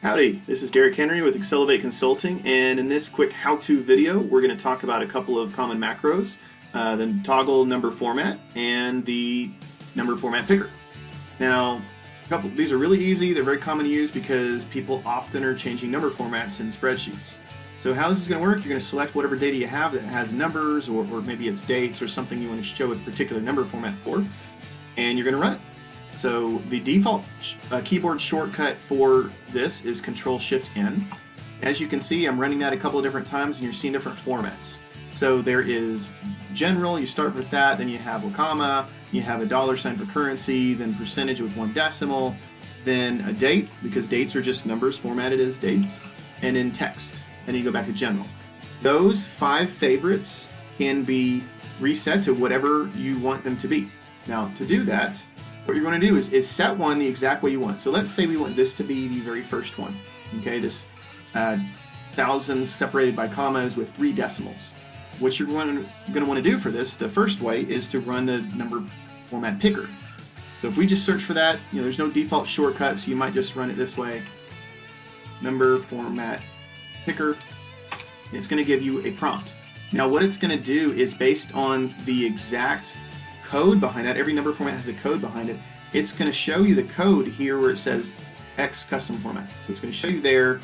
Howdy, this is Derek Henry with XLEV8 Consulting, and in this quick how-to video we're going to talk about a couple of common macros, the toggle number format and the number format picker. Now, these are really easy, they're very common to use because people often are changing number formats in spreadsheets. So how this is going to work, you're going to select whatever data you have that has numbers, or maybe it's dates or something you want to show a particular number format for, and you're going to run it. So the default keyboard shortcut for this is Control-Shift-N. As you can see, I'm running that a couple of different times and you're seeing different formats. So there is general, you start with that, then you have a comma, you have a $sign for currency, then percentage with 1 decimal, then a date, because dates are just numbers formatted as dates, and then text, and then you go back to general. Those 5 favorites can be reset to whatever you want them to be. Now, to do that, what you're going to do is set one the exact way you want. So let's say we want this to be the very first one. Okay, this thousands separated by commas with 3 decimals. What you're going to want to do for this, the first way, is to run the number format picker. So if we just search for that, there's no default shortcut, so you might just run it this way. Number format picker. It's going to give you a prompt. Now what it's going to do is based on the exact code behind that. Every number format has a code behind it. It's going to show you the code here where it says X custom format. So it's going to show you there,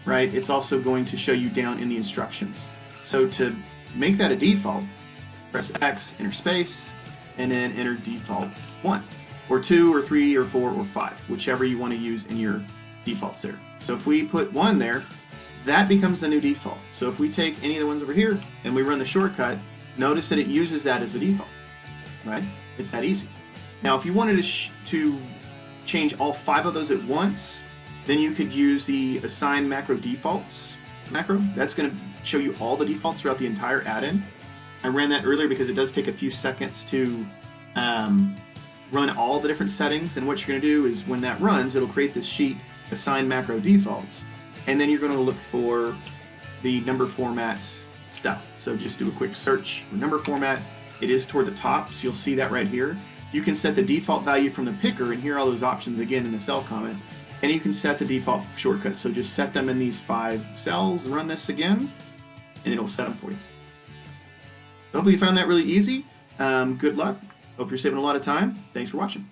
right? It's also going to show you down in the instructions. So to make that a default, press X, enter space, and then enter default 1, or 2, or 3, or 4, or 5, whichever you want to use in your defaults there. So if we put 1 there, that becomes the new default. So if we take any of the ones over here and we run the shortcut, notice that it uses that as the default. Right? It's that easy. Now, if you wanted to change all 5 of those at once, then you could use the assign macro defaults macro. That's going to show you all the defaults throughout the entire add-in. I ran that earlier because it does take a few seconds to run all the different settings, and what you're going to do is when that runs, it'll create this sheet, assign macro defaults, and then you're going to look for the number format stuff. So just do a quick search for number format. It is toward the top, so you'll see that right here. You can set the default value from the picker, and here are all those options again in the cell comment, and you can set the default shortcuts. So just set them in these 5 cells, run this again, and it'll set them for you. Hopefully you found that really easy. Good luck. Hope you're saving a lot of time. Thanks for watching.